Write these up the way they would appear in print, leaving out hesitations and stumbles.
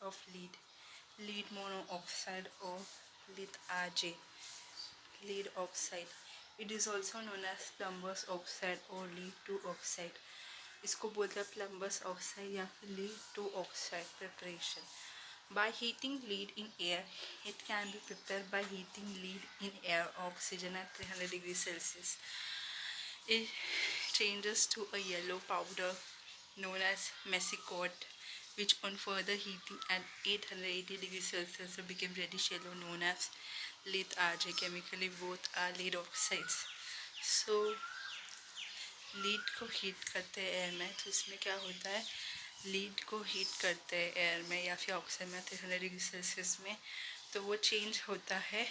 of lead monoxide or lead RJ, lead oxide. It is also known as plumbous oxide or lead 2 oxide. इसको बोलते हैं plumbous oxide या फिर lead 2 oxide preparation. By heating lead in air, it can be prepared by heating lead in air oxygen at 300 degrees Celsius. It changes to a yellow powder known as mesicot, which on further heating at 880 degrees Celsius became reddish yellow known as lead RJ. Chemically both are lead oxides. So lead को heat करते हैं air में, तो इसमें क्या होता है, lead को हीट करते हैं एयर में या फिर ऑक्सीजन में 300 डिग्री सेल्सियस में, तो वो चेंज होता है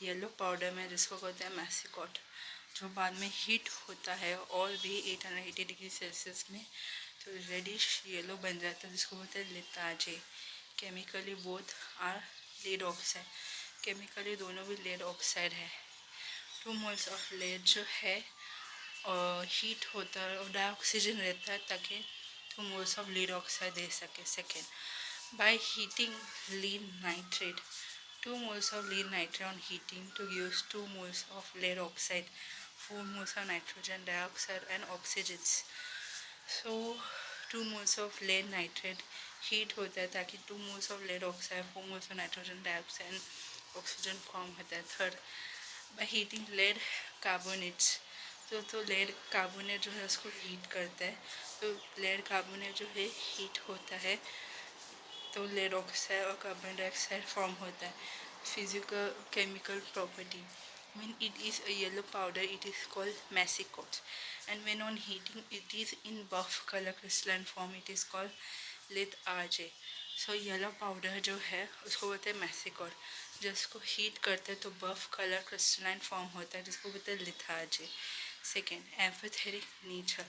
येलो पाउडर में जिसको कहते हैं मैसिकॉट, जो बाद में हीट होता है और भी 880 डिग्री सेल्सियस में, तो रेडिश येलो बन जाता है जिसको बोलते हैं litharge. Chemically both are lead oxide. Chemically दोनों भी लेड ऑक्साइड है. 2 मोल्स ऑफ लेड जो है हीट होता है और डाइऑक्सीजन रहता है ताकि 2 मोल्स ऑफ लीड ऑक्साइड दे सके. Second, by heating lead nitrate, 2 moles of lead nitrate on heating to give 2 moles of lead oxide, 4 moles of nitrogen dioxide and oxygens. So 2 moles of lead nitrate heat होता है ताकि 2 moles of lead oxide, 4 moles of nitrogen dioxide and oxygen form होता है. Third, by heating lead carbonates, तो lead carbonate जो है उसको heat करता है, तो लेड कार्बोनेट जो है हीट होता है तो लेड ऑक्साइड और कार्बन डाइऑक्साइड फॉर्म होता है. Physical chemical property, when it is a yellow powder it is called mesicot, and when on heating it is in buff color crystalline form it is called lead RJ. So yellow powder जो है उसको बोलते हैं मैसिकॉट, जिसको heat करते हैं तो बफ colour crystalline form होता है जिसको बोलते हैं लिथार्जे. Second, amphoteric nature.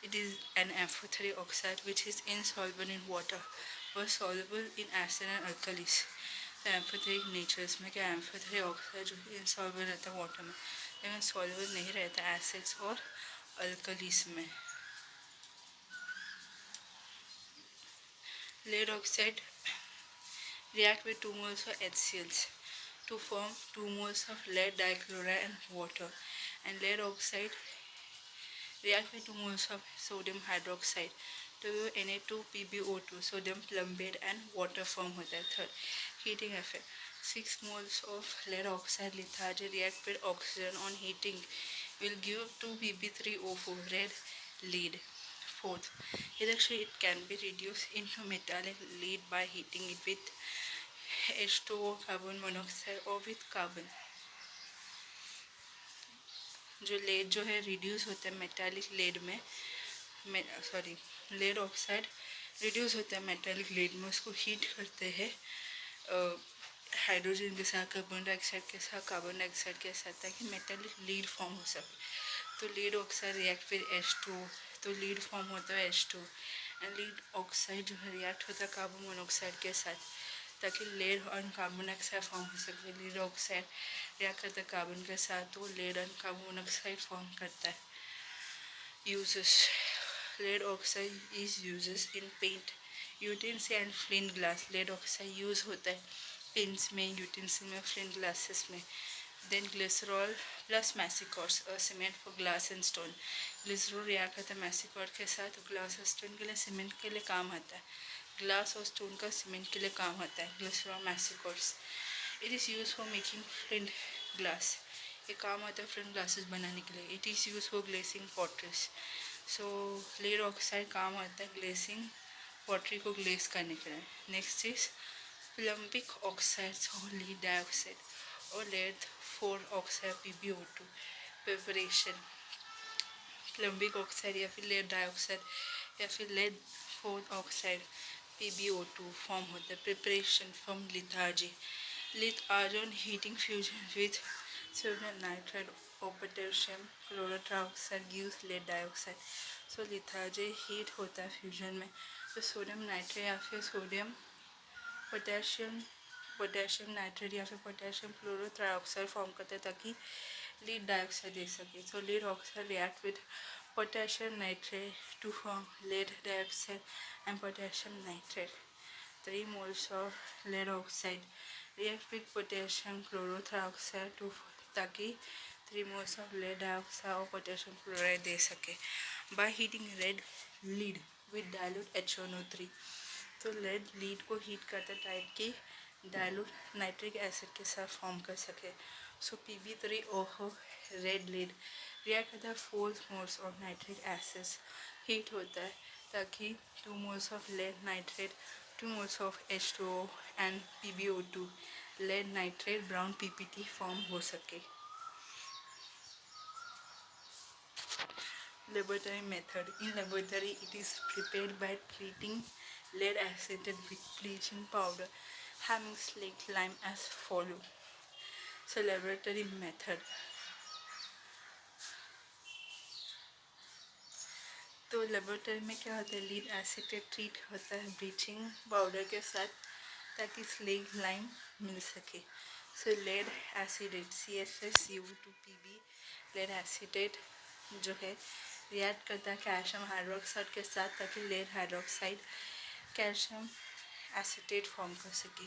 It is an amphoteric oxide which is insoluble in water or soluble in acid and alkalis. तो एम्फोथेरिक नेचर, इसमें क्या एम्फोथेरिक ऑक्साइड जो है इंसॉल्युबल रहता है वाटर में, लेकिन सॉल्युबल नहीं रहता एसिड्स और अल्कलीस में. Lead oxide react with 2 moles of HCl to form 2 moles of lead dichloride and water, and lead oxide react with 2 moles of sodium hydroxide to Na2PbO2, sodium plumbate and water form होता है. Third, heating effect, 6 moles of lead oxide lithargy react with oxygen on heating will give 2Pb3O4 red lead. Fourth, actually it can be reduced into metallic lead by heating it with H2O carbon monoxide or with carbon. जो lead जो है reduce होता है metallic lead में, lead oxide reduce होता है metallic lead में, उसको हीट करते हैं हाइड्रोजन के साथ, कार्बन डाइऑक्साइड के साथ, कार्बन डाइऑक्साइड के साथ, ताकि मेटालिक लीड फॉर्म हो सके. तो lead oxide react with H2O, तो लीड फॉर्म होता है H2, एंड लीड ऑक्साइड जो है रिएक्ट होता है कार्बन मोनोक्साइड के साथ ताकि लेड और कार्बन डाइऑक्साइड फॉर्म हो सके. लीड ऑक्साइड रिएक्ट करता है कार्बन के साथ तो लेड और कार्बन मोनोक्साइड फॉर्म करता है. Uses, lead oxide is uses in paint, utensil and flint glass. Lead oxide use होता है पेंट्स में, यूटेंसिल में, फ्लिंट ग्लासेस में. Then glycerol plus massicots, cement for glass and stone. Glycerol react करता है मैसिकॉट के साथ, तो ग्लास और स्टोन के लिए, सीमेंट के लिए काम आता है. ग्लास और स्टोन का सीमेंट के लिए काम आता है glycerol massicots. It is use for making flint glass, ये काम आता है फ्लिंट ग्लासेस बनाने के लिए. It is use for glazing potteries. So lead oxide काम आता है ग्लेसिंग पॉटरी को ग्लेस करने के लिए. नेक्स्ट इज प्लम्बिक ऑक्साइड्स और लीड डाइऑक्साइड और lead 4 oxide PbO2 preparation. Plumbic oxide या फिर लेड डाइऑक्साइड या फिर लेड 4 ऑक्साइड PbO2 फॉर्म होता है. Preparation from lethargy. Lethargy on heating fusion with sodium nitride और पोटेशियम क्लोरोट्राइऑक्साइड गिव्स लेड डाइऑक्साइड. सो lethargy heat होता है फ्यूजन में, तो सोडियम नाइट्रेट या फिर सोडियम पोटेशियम नाइट्रेट या फिर पोटेशियम क्लोरोट्राइऑक्साइड फॉर्म करता है ताकि लीड डाइऑक्साइड दे सके. So lead oxide react with potassium nitrate to form lead dioxide and potassium nitrate. 3 moles of lead oxide. React with potassium chlorothiazide to ताकि 3 moles of lead dioxide और potassium chloride दे सके. By heating red lead with dilute HNO3. तो lead को heat करते type की dilute nitric acid के साथ form कर सके. सो Pb3OH रेड लीड रिएक्ट करता है 4 moles of nitric acid heat होता है ताकि 2 moles of lead nitrate 2 moles of H2O and PbO2 lead nitrate brown PPT form हो सके. Laboratory method. In laboratory, it is prepared by treating lead acetate with bleaching powder, having slaked lime as follow. So laboratory method. तो laboratory में क्या होता है, lead acetate treat होता है bleaching powder के साथ ताकि स्लेग लाइम मिल सके. So lead acetate CH2Pb lead acetate जो है रिएक्ट करता है कैल्शियम हाइड्रोक्साइड के साथ ताकि lead hydroxide calcium acetate form कर सके.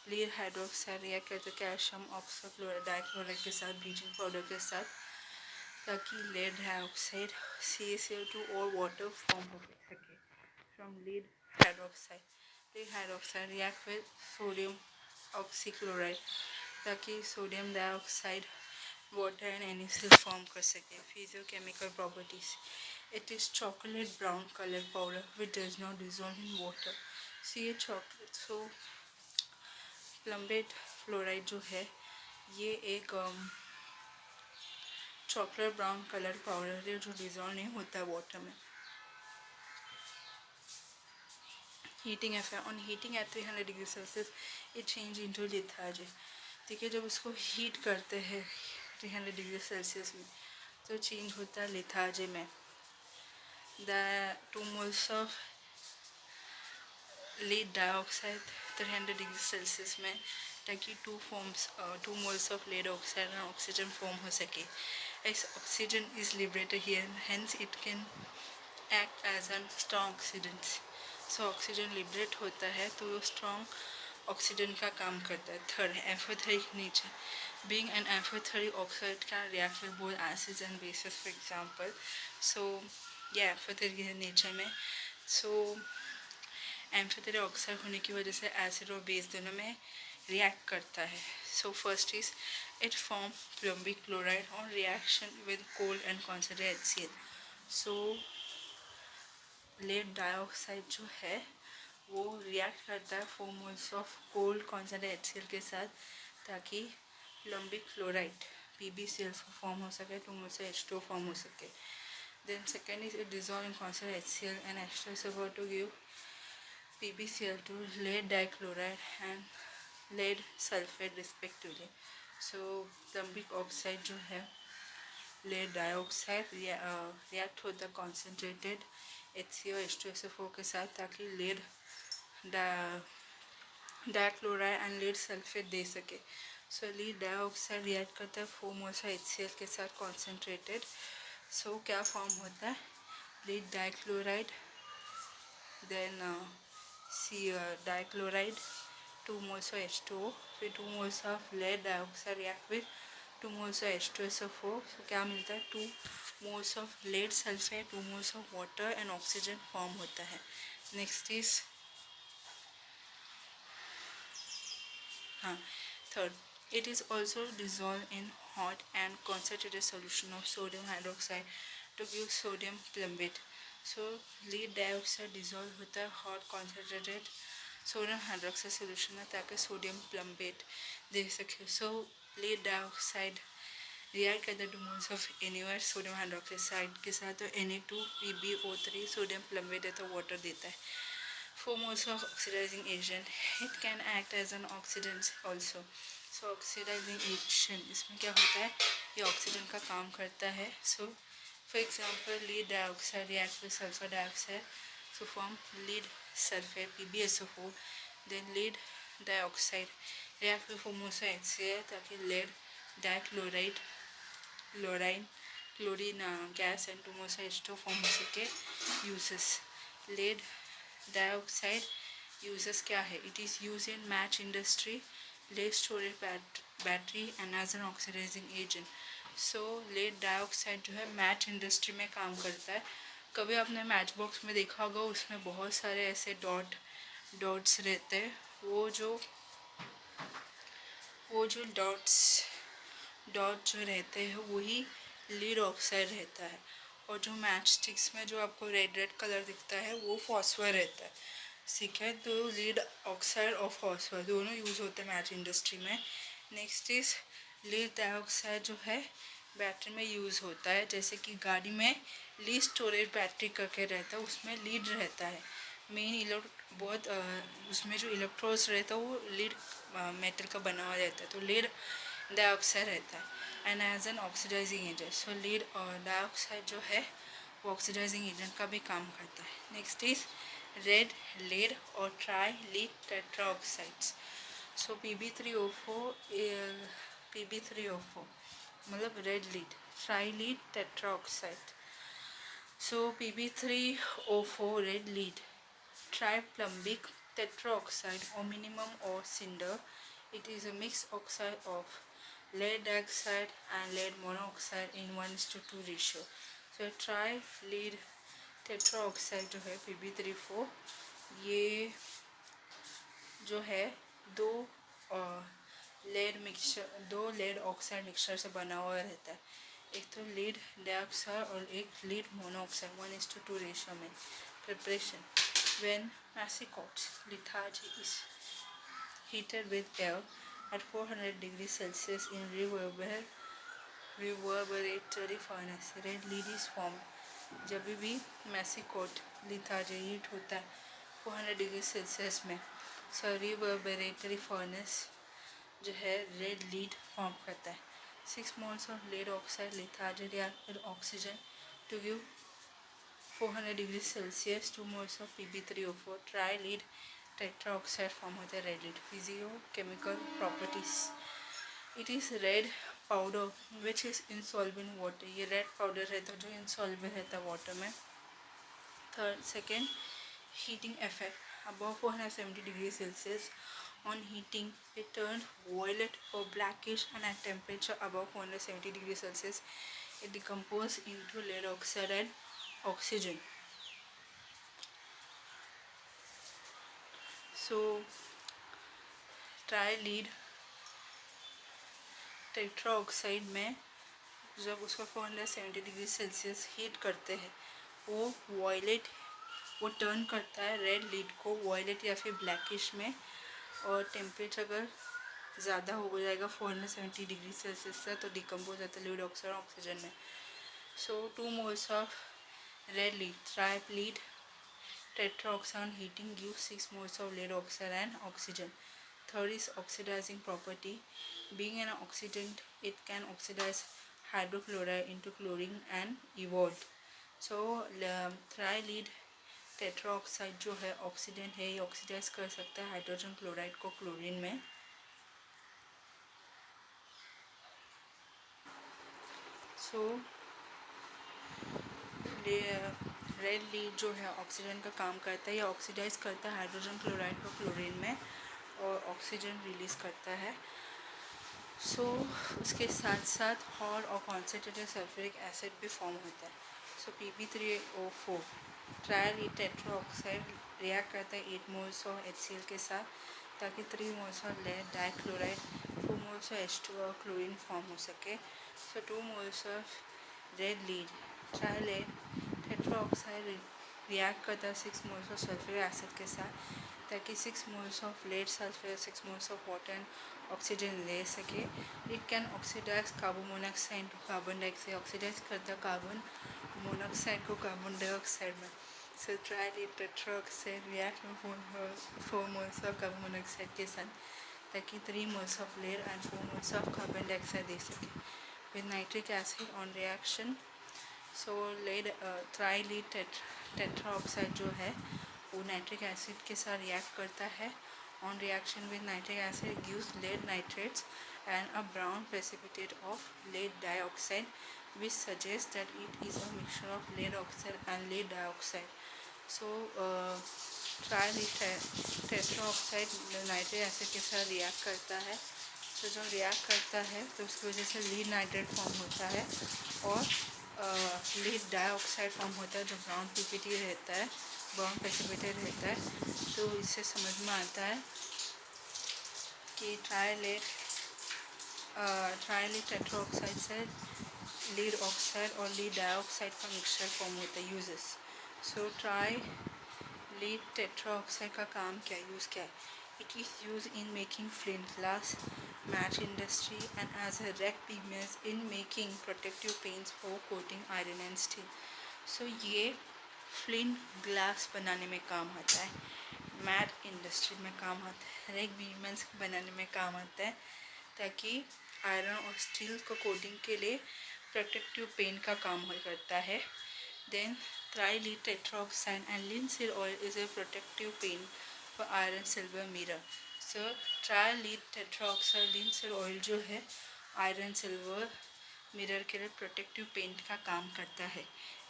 लीड हाइड्रोक्साइड रिएक्ट करता है कैल्शियम ऑक्साक्लोराइड डाइक्लोराइड के साथ ब्लीचिंग पाउडर के साथ ताकि लेड हाइड्रोक्साइड CaCl2 और वाटर फॉर्म हो सके from lead hydroxide. Lead hydroxide react with sodium oxychloride ताकि sodium dioxide water and NaCl form कर सके. Physicochemical properties. It is chocolate brown colour powder which does not dissolve in water. So ये chocolate सो plumbate fluoride जो है ये एक chocolate brown colour powder है जो डिजोल्व नहीं होता है वाटर में. Heating effect. On heating eight 300 degree Celsius it change into lethargy. ठीक है, जब उसको हीट करते हैं 300 डिग्री सेल्सियस में तो चेंज होता है लिथार्जी में. The 2 moles of lead dioxide 300 degree Celsius में ताकि 2 moles of lead oxide and oxygen form हो सके. As oxygen is liberated here, hence it can act as a strong oxidant. So oxygen liberate होता है तो वो strong oxidant का काम करता है. Third, amphoteric nature. Being an amphoteric oxide can react with both acids and bases, for example. So yeah, amphoteric nature में so amphoteric oxide होने की वजह से acid और base दोनों में react करता है. So first is it form plumbic chloride on reaction with coal and concentrated HCl. So lead dioxide जो है वो react करता है 4 moles of coal concentrated HCl के साथ ताकि plumbic chloride PbCl फॉर्म हो सके, 2 moles से H2O फॉर्म हो सके. Then second is it dissolve in concentrated HCl and H2SO4 to give PbCl2 lead dichloride and lead sulfate respectively. So plumbic oxide जो है लेड डाइऑक्साइड रिएक्ट होता है concentrated HCl और H2SO4 के साथ ताकि lead dichloride and lead sulphate दे सके. सो लीड डाइऑक्साइड रिएक्ट करता है 4 moles HCl के साथ कॉन्सेंट्रेटेड. सो क्या फॉर्म होता है, lead dichloride then dichloride 2 moles of H2O फिर 2 moles of lead dioxide react with 2 moles of H2SO4. so क्या मिलता है, 2 moles of lead sulfate 2 moles of water and oxygen form होता है. Next is third, it is also dissolved in hot and concentrated solution of sodium hydroxide to give sodium plumbate. So lead dioxide dissolve होता है hot concentrated sodium hydroxide solution है ताकि sodium plumbate दे सके. So lead dioxide react करता है 2 moles of NaOH sodium hydroxide के साथ तो Na2PbO3 सोडियम प्लम्बेट है तो वाटर देता है. 4 moles of oxidising agent. It can act as an oxidant also. So oxidising agent इसमें क्या होता है, ये ऑक्सीजन का काम करता है. So for example lead dioxide react with sulphur dioxide to form lead sulfate PbSO4. then lead dioxide react with 4 moles of HCl ताकि lead dichloride chlorine gas and 2 moles of H2O form हो सके. uses lead dioxide uses क्या है? It is use in match industry, lead storage battery and as an oxidising agent. So lead dioxide जो है match industry में काम करता है। कभी आपने मैच बॉक्स में देखा होगा, उसमें बहुत सारे ऐसे डॉट्स रहते हैं। वो जो डॉट जो रहते हैं वही लीड ऑक्साइड रहता है। और जो मैच स्टिक्स में जो आपको रेड कलर दिखता है वो फॉस्फर रहता है। ठीक है, तो लीड ऑक्साइड और फॉस्फर दोनों यूज़ होते हैं मैच इंडस्ट्री में। नेक्स्ट इज लीड डाइऑक्साइड जो है बैटरी में यूज़ होता है। जैसे कि गाड़ी में लीड स्टोरेज बैटरी करके रहता है, उसमें लीड रहता है मेन बहुत उसमें जो इलेक्ट्रोड्स रहता है वो लीड मेटल का बना हुआ रहता है, तो लीड डाइऑक्साइड रहता है and as an oxidising agent. So lead और डाइऑक्साइड जो है वो ऑक्सीडाइजिंग एजेंट का भी काम करता है। नेक्स्ट इज रेड लीड और ट्राई लीड टेट्राऑक्साइड्स। सो PB3O4 मतलब red lead, try lead tetroxide. So PB3O4 red lead, triplumbic tetraoxide or minimum or cinder. It is a mixed oxide of lead dioxide and lead monoxide in 1:2 ratio. So tri-lead tetraoxide जो है PB34, ये जो है दो दो lead oxide mixture से बना हुआ रहता है। एक तो लीड डाइऑक्साइड और एक लीड मोनोऑक्साइड 1:2 रेशियो में। Preparation: when massicots litharge is heated with air at 400 degrees Celsius in reverberatory furnace, red lead is formed। जब भी मैसिकोट लिथार्जी हीट होता है 400 डिग्री सेल्सियस में, सो रिवर्बरेटरी फर्नेस जो है रेड लीड फॉर्म करता है। 6 moles of lead oxide lithargy react with oxygen to give 400 degrees Celsius 2 moles of PB3O4 tri-lead tetraoxide form होता है red lead. Physiochemical properties: it is red powder which is insoluble in water। ये red powder रहता है जो insoluble रहता है water में। Second, heating effect: above 470 degrees Celsius on heating it turns violet or blackish, and at temperature above 470 degrees Celsius it decomposes into lead oxide and oxygen। So tri-lead tetroxide में जब उसको 470 degree Celsius heat करते हैं वो turn करता है red lead को violet या फिर ब्लैकिश में, और टेम्परेचर अगर ज़्यादा हो जाएगा 470 डिग्री सेल्सियस से तो डिकम्पोज होता है लीड ऑक्साइड ऑक्सीजन में। So 2 moles of red lead trilead tetraoxide heating gives 6 moles of lead oxide and oxygen। Third is oxidizing property: being an oxidant it can oxidize hydrochloride into chlorine and evolve। So tri-lead tetroxide जो है oxidant है, ये oxidise कर सकता है hydrogen chloride को chlorine में। सो red lead जो है ऑक्सीजन का काम करता है, या ऑक्सीडाइज करता है हाइड्रोजन क्लोराइड को क्लोरीन में और ऑक्सीजन रिलीज करता है। सो उसके साथ साथ हॉट और कॉन्सेंट्रेटेड सल्फ्यूरिक एसिड भी फॉर्म होता है। सो PB3O4 ट्राई-लीड टेट्राऑक्साइड रिएक्ट करता है 8 moles ऑफ HCl के साथ ताकि 3 moles of lead dichloride 4 moles of H2 और क्लोरीन फॉर्म हो सके। So 2 moles of red lead trilead tetraoxide react करता है 6 moles ऑफ सल्फ्यूरिक एसिड के साथ ताकि 6 moles of lead sulphur 6 moles of water and oxygen ले सके। It can oxidise carbon monoxide to carbon dioxide, oxidise करता कार्बन मोनोऑक्साइड को carbon dioxide में। सो ट्राई-लीड टेट्राऑक्साइड रिएक्ट में 4 moles ऑफ कार्बन मोनोऑक्साइड के साथ ताकि 3 moles of lead and 4 moles of carbon dioxide दे सके with nitric acid on reaction. So lead trilead tetraoxide जो है वो नाइट्रिक एसिड के साथ रिएक्ट करता है। On reaction with nitric acid gives lead nitrates and a brown precipitate of lead dioxide, which suggests that it is a mixture of lead oxide and lead dioxide। So try tetra oxide nitric acid के साथ react करता है। तो जब react करता है तो उसकी वजह से लीड नाइट्रेट फॉर्म होता है और लीड डाइऑक्साइड फॉर्म होता है जो ब्राउन पीपीटी रहता है, ब्राउन प्रेसिपिटेट रहता है। तो इससे समझ में आता है कि ट्राइलेट टेट्रा ऑक्साइड से लीड ऑक्साइड और लीड डाइऑक्साइड का मिक्सचर फॉर्म होता है। Uses so lead tetra oxide का काम क्या है, यूज़ क्या है? It is use in making flint glass, match industry and as a red pigments in making protective paints for coating iron and steel. So ये flint glass बनाने में काम आता है, मैट इंडस्ट्री में काम आता है, रेक पीगमेंट्स बनाने में काम आता है, ताकि आयरन और स्टील को कोटिंग के लिए प्रोटेक्टिव पेंट का काम करता है। Then trilead tetraoxide and linseed oil is a protective paint for iron silver mirror. So trilead tetraoxide linseed oil जो है आयरन सिल्वर मिरर के लिए प्रोटेक्टिव पेंट का काम करता है।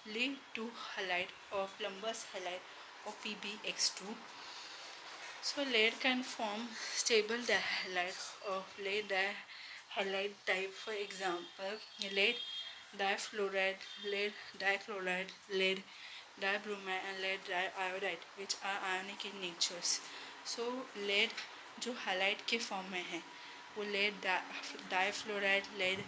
लीड टू हैलाइड और प्लम्बस हैलाइड और PbX2. So lead can form stable dihalide of lead dihalide type, for example, lead difluoride, lead dichloride, lead dibromide and lead diiodide, which are ionic in natures. So lead जो halide के form में है वो lead difluoride, lead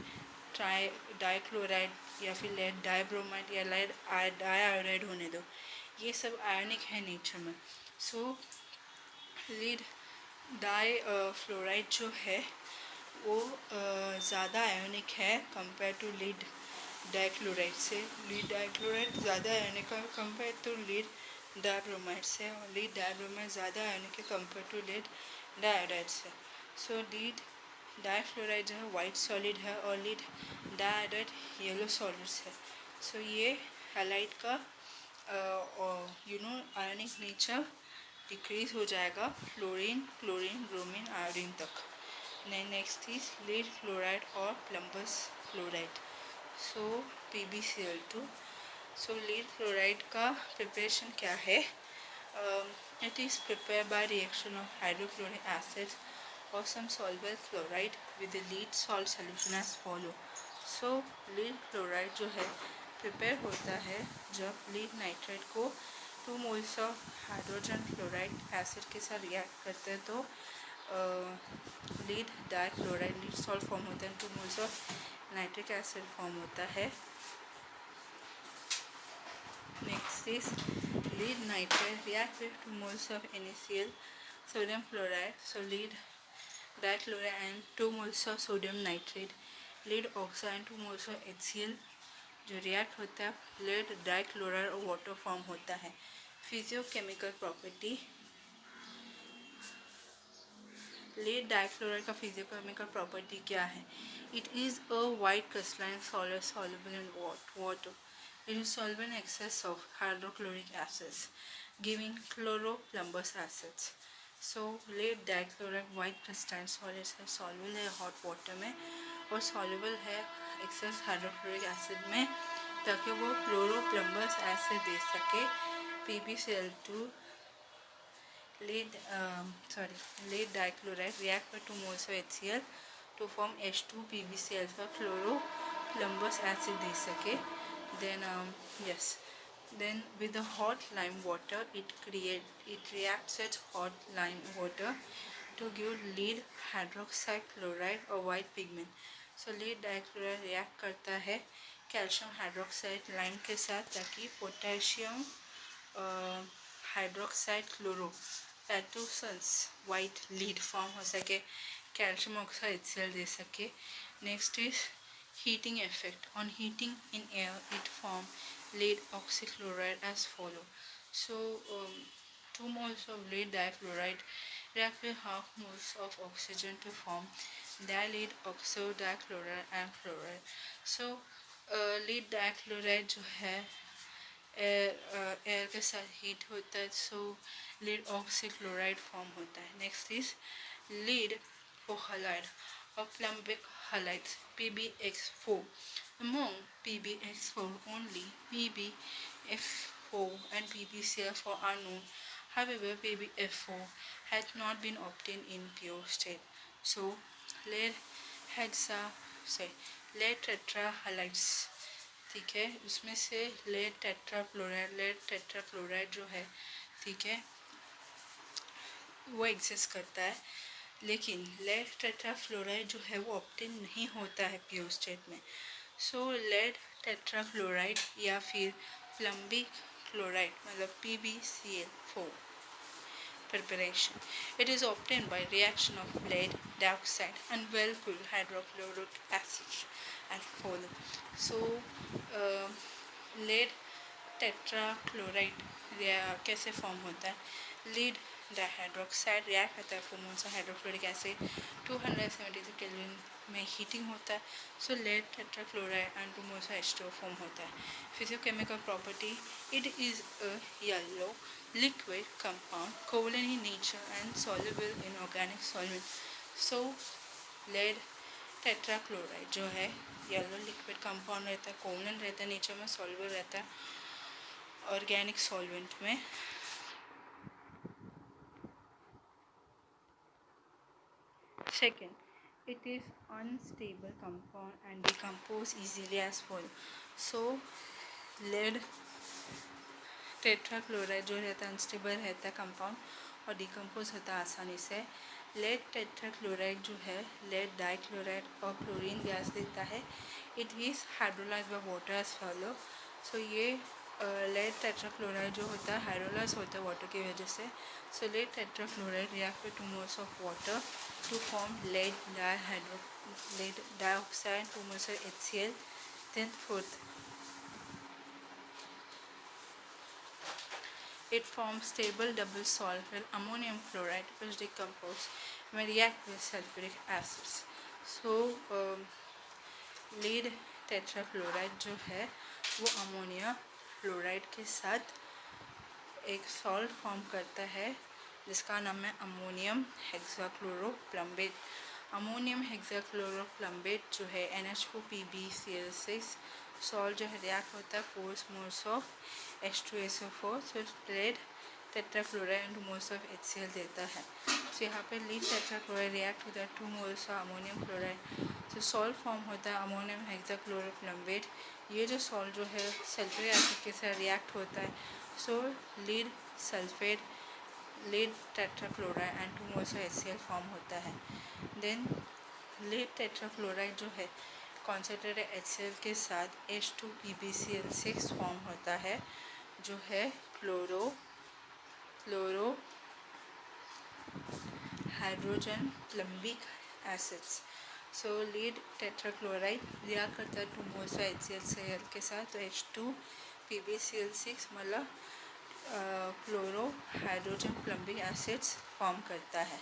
dichloride या फिर lead dibromide या lead डाइआयोडाइड होने दो, ये सब आयनिक है नेचर में। सो लीड डाई फ्लोराइड जो है वो ज़्यादा आयोनिक है कंपेयर टू लीड डाइक्लोराइड से। लीड डाइक्लोराइड ज़्यादा आयोनिक है कंपेयर टू लीड डाइब्रोमाइड से, और लीड डाइब्रोमाइड ज़्यादा आयोनिक है कंपेयर टू लीड डाइआयोडाइड से। सो लीड डाइफ्लोराइड जो है वाइट सॉलिड है और लीड डाइआयोडाइड येलो सॉलिड्स है। सो ये हैलाइड का आयोनिक नेचर डिक्रीज हो जाएगा फ्लोरीन, क्लोरीन, ब्रोमीन, आयोडीन तक। नेक्स्ट इज लीड फ्लोराइड और प्लम्बस फ्लोराइड, सो PbCl2। सो लीड फ्लोराइड का प्रिपरेशन क्या है? It is prepare by reaction of hydrochloric acid और some soluble fluoride with the lead salt solution as follow. So lead fluoride जो है prepare होता है जब लीड नाइट्रेट को 2 moles of hydrogen fluoride acid के साथ रिएक्ट करते हैं तो lead dichloride lead salt form होता है, 2 moles of nitric acid form होता है। Next is lead nitrate react with 2 moles of NaCl sodium fluoride, so lead dichloride and 2 moles of sodium nitrate, lead oxide 2 moles of HCl जो react होता है lead dichloride और water form होता है। Physiochemical property, lead dichloride का physiochemical property क्या है? It is a white crystalline solid soluble in water. It is soluble in excess of hydrochloric acids, giving chloroplumbous acids. So lead dichloride white crystalline solid है, soluble है hot water में और soluble है access hydrochloric acid में, ताकि वो क्लोरोप्लम्बस acid दे सके। PbCl2 lead dichloride react with 2 moles of HCl to form H2PbCl for chloroplumbous acid दे सके। Then with the hot lime water it reacts with hot lime water to give lead hydroxide chloride or white pigment. So lead dichloride react करता है calcium hydroxide lime के साथ ताकि potassium hydroxide chloro पैटोसन्स white lead form हो सके, calcium oxide HCl दे सके। Next is heating effect, on heating in air it form lead oxychloride as follow. So 2 moles of lead dichloride react with half moles of oxygen to form dilute oxo dichloride and chloride. So lead dichloride जो है air के साथ heat होता है, सो lead oxychloride form होता है। Next is lead ओहलाइड और प्लम्बिक halides PbX4. Among PbX4 only PbF4 and PbCl4 are known. However, PbF4 has not been obtained in pure state. So, lead lead टेट्राहाइड्स, ठीक है, उसमें से लेड टेट्राक्लोराइड जो है, ठीक है, वो एग्जिस्ट करता है, लेकिन लेड टेट्राफ्लोराइड जो है वो ऑब्टेन नहीं होता है प्योर स्टेट में. सो लेड टेट्राफ्लोराइड या फिर प्लम्बिक क्लोराइड मतलब PbCl4 preparation. It is obtained by reaction of lead dioxide and well-cooled hydrochloric acid and further. So, lead tetrachloride कैसे फॉर्म होता है? लीड डाइहाइड्रोक्साइड रिएक्ट करता है फॉर्म से हाइड्रोक्लोरिक एसिड 273 केल्विन में हीटिंग होता है. So lead tetrachloride and 2 moles H2O form होता है. Physiochemical property, it is a yellow liquid compound covalent in nature and soluble in organic solvent. So lead tetrachloride जो है yellow liquid compound रहता है, covalent रहता है, नेचर में soluble रहता है ऑर्गेनिक सॉल्वेंट में. Second, it is unstable compound and decompose easily as follows. So lead tetrachloride जो रहता है अनस्टेबल रहता है कंपाउंड और डिकम्पोज होता है आसानी से. लेड टेट्राक्लोराइड जो है लेड डाइक्लोराइड और क्लोरीन गैस देता है. It is hydrolyse by water as follow. So ये लेड टेट्राक्लोराइड जो होता है हाइड्रोलाइज होता है वाटर की वजह से. So lead tetrachloride react with 2 moles of water to form lead dioxide 2 moles of HCl. Then fourth, it forms stable double salt with ammonium chloride which decompose when react with sulfuric acids. So lead tetrachloride जो है वो ammonia chloride के साथ एक salt form करता है जिसका नाम है अमोनियम हेक्साक्लोरोप्लम्बेट. अमोनियम हेक्साक्लोरोप्लम्बेट जो है NH4PbCl6 सॉल्ट जो है रिएक्ट होता है 4 moles of H2SO4. So lead tetrachloride and 2 moles of HCl देता है. सो यहाँ पे लीड टेट्राक्लोराइड रिएक्ट होता है 2 मोल्स ऑफ अमोनियम क्लोराइड. तो सॉल्ट फॉर्म होता है अमोनियम हेक्साक्लोरोप्लम्बेट. ये जो सॉल्ट जो है सल्फ्यूरिक एसिड के साथ रिएक्ट होता है. सो lead sulphate lead tetrachloride and 2 moles of HCl form होता है. देन लीड टेट्राक्लोराइड जो है कॉन्सेंट्रेटेड HCl के साथ H2PbCl6 फॉर्म होता है जो है chloro hydrogen plumbic acids. So lead tetrachloride react करता है 2 मोल्स ऑफ HCl के साथ तो H2PbCl6 मतलब chloro hydrogen plumbic acids form करता है.